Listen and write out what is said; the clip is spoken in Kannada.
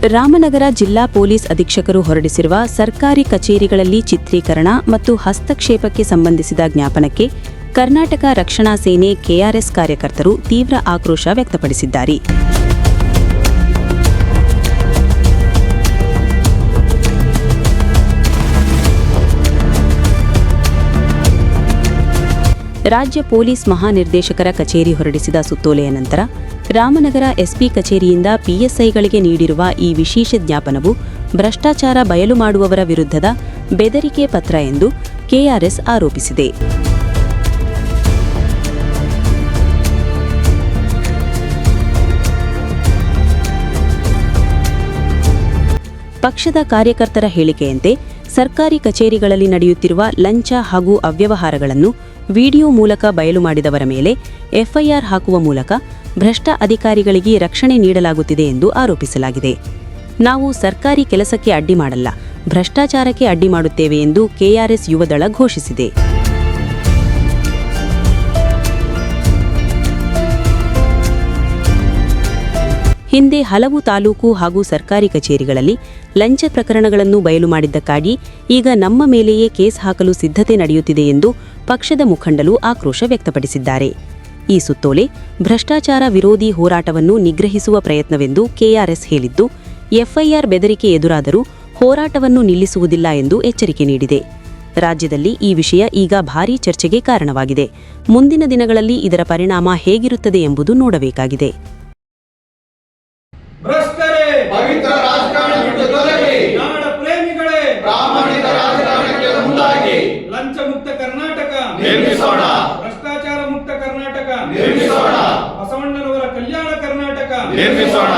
ರಾಮನಗರ ಜಿಲ್ಲಾ ಪೊಲೀಸ್ ಅಧೀಕ್ಷಕರು ಹೊರಡಿಸಿರುವ ಸರ್ಕಾರಿ ಕಚೇರಿಗಳಲ್ಲಿ ಚಿತ್ರೀಕರಣ ಮತ್ತು ಹಸ್ತಕ್ಷೇಪಕ್ಕೆ ಸಂಬಂಧಿಸಿದ ಜ್ಞಾಪನಕ್ಕೆ ಕರ್ನಾಟಕ ರಕ್ಷಣಾ ಸೇನೆ ಕೆಆರ್ಎಸ್ ಕಾರ್ಯಕರ್ತರು ತೀವ್ರ ಆಕ್ರೋಶ ವ್ಯಕ್ತಪಡಿಸಿದ್ದಾರೆ. ರಾಜ್ಯ ಪೊಲೀಸ್ ಮಹಾನಿರ್ದೇಶಕರ ಕಚೇರಿ ಹೊರಡಿಸಿದ ಸುತ್ತೋಲೆಯ ನಂತರ ರಾಮನಗರ ಎಸ್ಪಿ ಕಚೇರಿಯಿಂದ ಪಿಎಸ್ಐಗಳಿಗೆ ನೀಡಿರುವ ಈ ವಿಶೇಷ ಜ್ಞಾಪನವು ಭ್ರಷ್ಟಾಚಾರ ಬಯಲು ಮಾಡುವವರ ವಿರುದ್ಧದ ಬೆದರಿಕೆ ಪತ್ರ ಎಂದು ಕೆಆರ್ಎಸ್ ಆರೋಪಿಸಿದೆ. ಪಕ್ಷದ ಕಾರ್ಯಕರ್ತರ ಹೇಳಿಕೆಯಂತೆ ಸರ್ಕಾರಿ ಕಚೇರಿಗಳಲ್ಲಿ ನಡೆಯುತ್ತಿರುವ ಲಂಚ ಹಾಗೂ ಅವ್ಯವಹಾರಗಳನ್ನು ವಿಡಿಯೋ ಮೂಲಕ ಬಯಲು ಮಾಡಿದವರ ಮೇಲೆ ಎಫ್ಐಆರ್ ಹಾಕುವ ಮೂಲಕ ಭ್ರಷ್ಟ ಅಧಿಕಾರಿಗಳಿಗೆ ರಕ್ಷಣೆ ನೀಡಲಾಗುತ್ತಿದೆ ಎಂದು ಆರೋಪಿಸಲಾಗಿದೆ. ನಾವು ಸರ್ಕಾರಿ ಕೆಲಸಕ್ಕೆ ಅಡ್ಡಿ ಮಾಡಲ್ಲ, ಭ್ರಷ್ಟಾಚಾರಕ್ಕೆ ಅಡ್ಡಿ ಮಾಡುತ್ತೇವೆ ಎಂದು ಕೆಆರ್ಎಸ್ ಯುವದಳ ಘೋಷಿಸಿದೆ. ಹಿಂದೆ ಹಲವು ತಾಲೂಕು ಹಾಗೂ ಸರ್ಕಾರಿ ಕಚೇರಿಗಳಲ್ಲಿ ಲಂಚ ಪ್ರಕರಣಗಳನ್ನು ಬಯಲು ಮಾಡಿದ್ದಕ್ಕಾಗಿ ಈಗ ನಮ್ಮ ಮೇಲೆಯೇ ಕೇಸ್ ಹಾಕಲು ಸಿದ್ಧತೆ ನಡೆಯುತ್ತಿದೆ ಎಂದು ಪಕ್ಷದ ಮುಖಂಡರು ಆಕ್ರೋಶ ವ್ಯಕ್ತಪಡಿಸಿದ್ದಾರೆ. ಈ ಸುತ್ತೋಲೆ ಭ್ರಷ್ಟಾಚಾರ ವಿರೋಧಿ ಹೋರಾಟವನ್ನು ನಿಗ್ರಹಿಸುವ ಪ್ರಯತ್ನವೆಂದು ಕೆಆರ್ಎಸ್ ಹೇಳಿದ್ದು, ಎಫ್ಐಆರ್ ಬೆದರಿಕೆ ಎದುರಾದರೂ ಹೋರಾಟವನ್ನು ನಿಲ್ಲಿಸುವುದಿಲ್ಲ ಎಂದು ಎಚ್ಚರಿಕೆ ನೀಡಿದೆ. ರಾಜ್ಯದಲ್ಲಿ ಈ ವಿಷಯ ಈಗ ಭಾರೀ ಚರ್ಚೆಗೆ ಕಾರಣವಾಗಿದೆ. ಮುಂದಿನ ದಿನಗಳಲ್ಲಿ ಇದರ ಪರಿಣಾಮ ಹೇಗಿರುತ್ತದೆ ಎಂಬುದು ನೋಡಬೇಕಾಗಿದೆ. ಭ್ರಷ್ಟರೇ, ಪವಿತ್ರ ರಾಜಕಾರಣ ಬಿಟ್ಟು ತೊಲಗಿ, ನಾಡ ಪ್ರೇಮಿಗಳೇ, ಪ್ರಾಮಾಣಿಕ ರಾಜಕಾರಣಕ್ಕೆ ಮುಂದಾಗಿ ಲಂಚ ಮುಕ್ತ ಕರ್ನಾಟಕ ನಿರ್ಮಿಸೋಣ, ಭ್ರಷ್ಟಾಚಾರ ಮುಕ್ತ ಕರ್ನಾಟಕ ನಿರ್ಮಿಸೋಣ, ಬಸವಣ್ಣನವರ ಕಲ್ಯಾಣ ಕರ್ನಾಟಕ ನಿರ್ಮಿಸೋಣ.